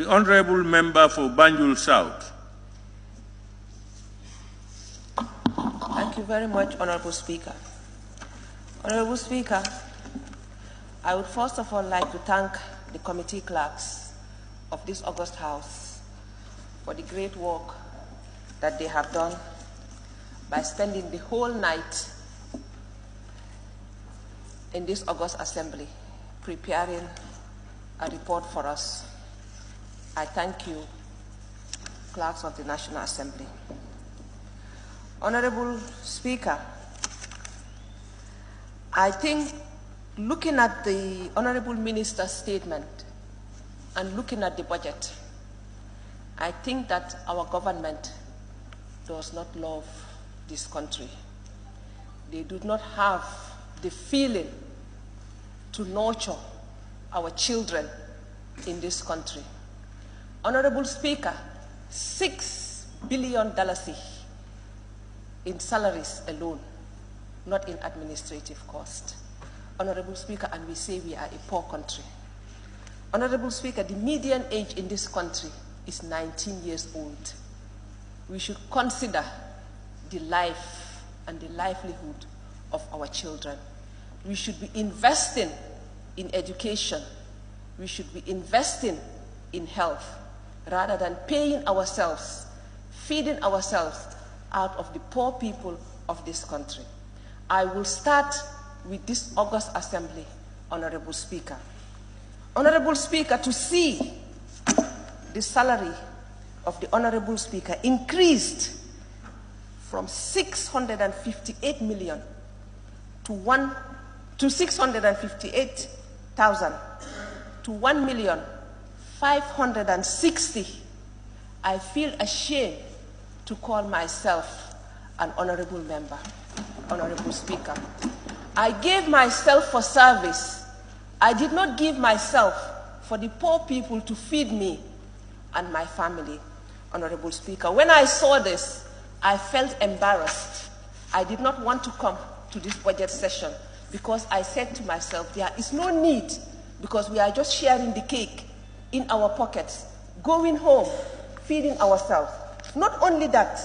The Honourable Member for Banjul South. Thank you very much, Honourable Speaker. Honourable Speaker, I would first of all like to thank the committee clerks of this August House for the great work that they have done by spending the whole night in this August Assembly preparing a report for us. I thank you, clerks of the National Assembly. Honourable Speaker, I think looking at the Honourable Minister's statement and looking at the budget, I think that our government does not love this country. They do not have the feeling to nurture our children in this country. Honourable Speaker, $6 billion in salaries alone, not in administrative cost. Honourable Speaker, and we say we are a poor country. Honourable Speaker, the median age in this country is 19 years old. We should consider the life and the livelihood of our children. We should be investing in education. We should be investing in health rather than paying ourselves, feeding ourselves out of the poor people of this country. I will start with this August Assembly, Honourable Speaker. Honourable Speaker, to see the salary of the Honourable Speaker increased from 658 million to 658,000 to 1,560,000, I feel ashamed to call myself an honourable member, Honourable Speaker. I gave myself for service. I did not give myself for the poor people to feed me and my family, Honourable Speaker. When I saw this, I felt embarrassed. I did not want to come to this budget session because I said to myself, there is no need, because we are just sharing the cake in our pockets, going home, feeding ourselves. Not only that,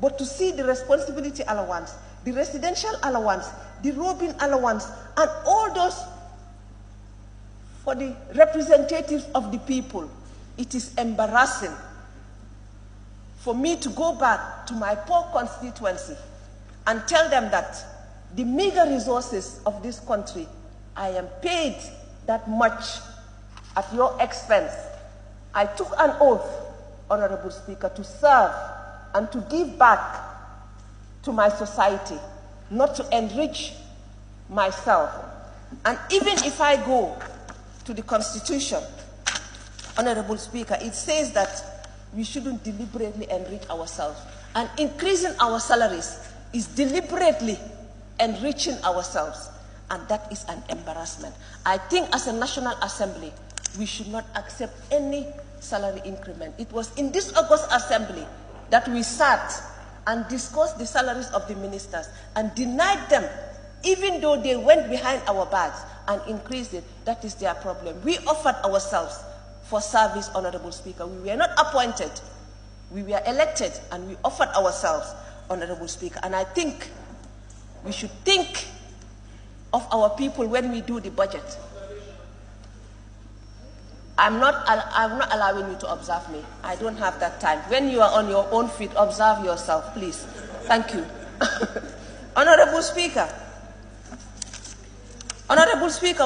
but to see the responsibility allowance, the residential allowance, the roving allowance, and all those for the representatives of the people. It is embarrassing for me to go back to my poor constituency and tell them that the meager resources of this country, I am paid that much at your expense. I took an oath, Honourable Speaker, to serve and to give back to my society, not to enrich myself. And even if I go to the Constitution, Honourable Speaker, it says that we shouldn't deliberately enrich ourselves. And increasing our salaries is deliberately enriching ourselves. And that is an embarrassment. I think as a National Assembly, we should not accept any salary increment. It was in this August Assembly that we sat and discussed the salaries of the ministers and denied them, even though they went behind our backs and increased it. That is their problem. We offered ourselves for service, Honourable Speaker. We were not appointed. We were elected, and we offered ourselves, Honourable Speaker. And I think we should think of our people when we do the budget. I'm not allowing you to observe me. I don't have that time. When you are on your own feet, observe yourself, please. Thank you. Honourable Speaker,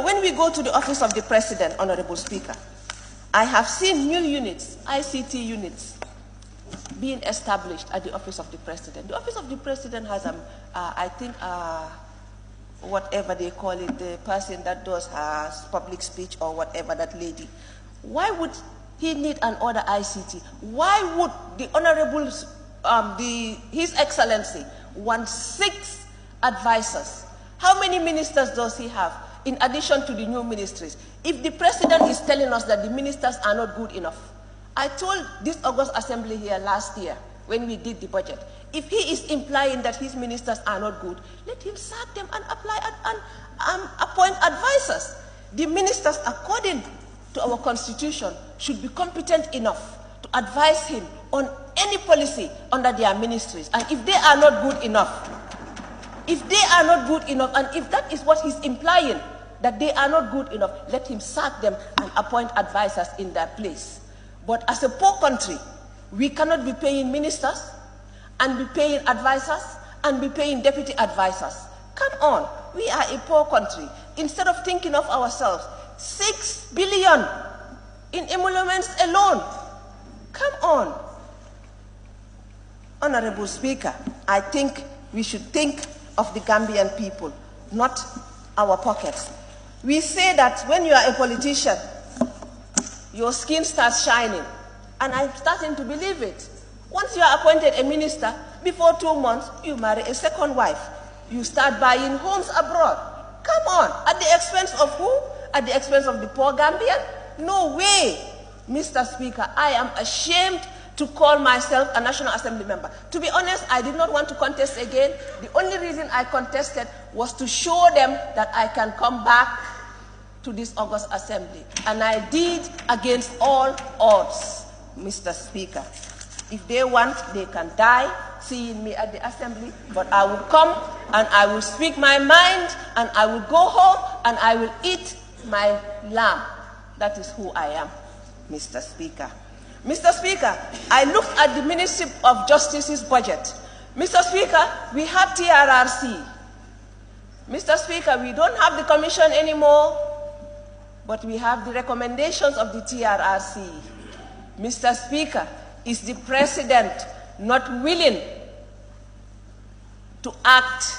when we go to the office of the President, Honourable Speaker, I have seen new units, ICT units, being established at the office of the President. The office of the President has, I think, whatever they call it, the person that does her public speech or whatever, that lady. Why would he need another ICT? Why would the Honourable, His Excellency want 6 advisors? How many ministers does he have in addition to the new ministries? If the President is telling us that the ministers are not good enough, I told this August Assembly here last year when we did the budget, if he is implying that his ministers are not good, let him sack them and apply and appoint advisors. The ministers, according to our constitution should be competent enough to advise him on any policy under their ministries. And if they are not good enough, and if that is what he's implying, that they are not good enough, let him sack them and appoint advisors in their place. But as a poor country, we cannot be paying ministers and be paying advisors and be paying deputy advisors. Come on, we are a poor country. Instead of thinking of ourselves, 6 billion in emoluments alone. Come on. Honorable Speaker, I think we should think of the Gambian people, not our pockets. We say that when you are a politician, your skin starts shining. And I'm starting to believe it. Once you are appointed a minister, before 2 months, you marry a second wife. You start buying homes abroad. Come on, at the expense of who? At the expense of the poor Gambian? No way. Mr. Speaker, I am ashamed to call myself a National Assembly member. To be honest, I did not want to contest again. The only reason I contested was to show them that I can come back to this August Assembly. And I did against all odds, Mr. Speaker. If they want, they can die seeing me at the Assembly, but I will come and I will speak my mind and I will go home and I will eat my lamb. That is who I am, Mr. Speaker. Mr. Speaker, I looked at the Ministry of Justice's budget. Mr. Speaker, we have TRRC. Mr. Speaker, we don't have the commission anymore, but we have the recommendations of the TRRC. Mr. Speaker, is the President not willing to act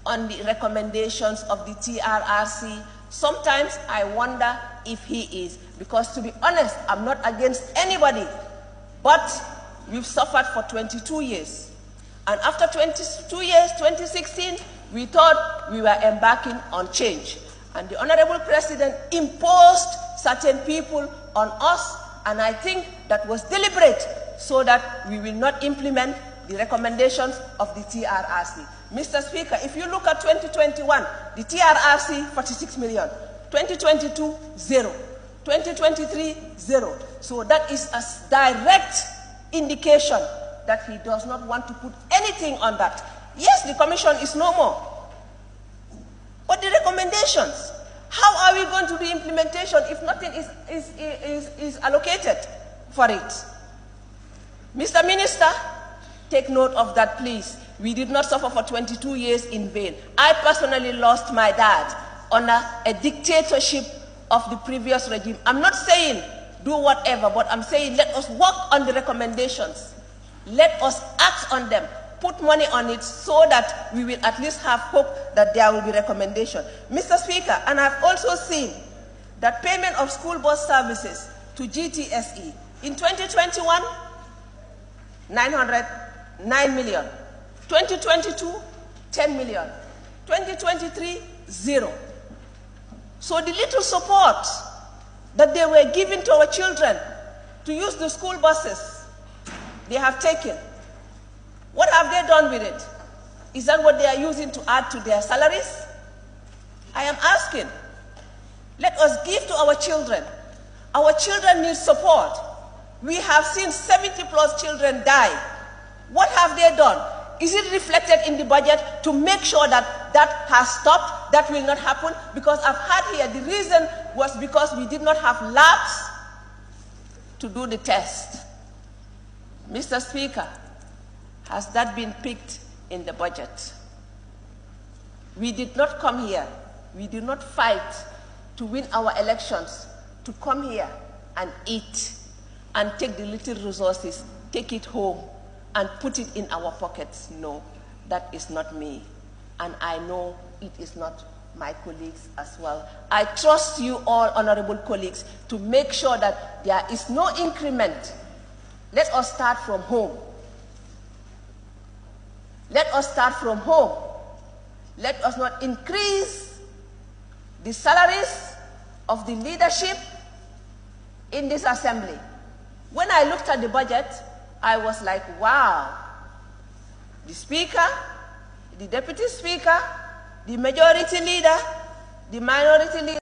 on the recommendations of the TRRC? Sometimes I wonder if he is, because to be honest, I'm not against anybody, but we've suffered for 22 years. And after 22 years, 2016, we thought we were embarking on change. And the Honorable President imposed certain people on us, and I think that was deliberate so that we will not implement the recommendations of the TRRC. Mr. Speaker, if you look at 2021, the TRRC, 46 million. 2022, 0. 2023, 0. So that is a direct indication that he does not want to put anything on that. Yes, the commission is no more. But the recommendations, how are we going to do implementation if nothing is allocated for it? Mr. Minister, take note of that, please. We did not suffer for 22 years in vain. I personally lost my dad under a dictatorship of the previous regime. I'm not saying do whatever, but I'm saying let us work on the recommendations. Let us act on them. Put money on it so that we will at least have hope that there will be recommendation. Mr. Speaker, and I've also seen that payment of school bus services to GTSE in 2021, 909 million. 2022, 10 million. 2023, 0. So the little support that they were giving to our children to use the school buses, they have taken. What have they done with it? Is that what they are using to add to their salaries? I am asking. Let us give to our children. Our children need support. We have seen 70+ children die. What have they done? Is it reflected in the budget to make sure that that has stopped, that will not happen? Because I've heard here the reason was because we did not have labs to do the test. Mr. Speaker, has that been picked in the budget? We did not come here, we did not fight to win our elections, to come here and eat and take the little resources, take it home and put it in our pockets. No, that is not me. And I know it is not my colleagues as well. I trust you all, honorable colleagues, to make sure that there is no increment. Let us start from home. Let us start from home. Let us not increase the salaries of the leadership in this assembly. When I looked at the budget, I was like, wow. The speaker, the deputy speaker, the majority leader, the minority leader,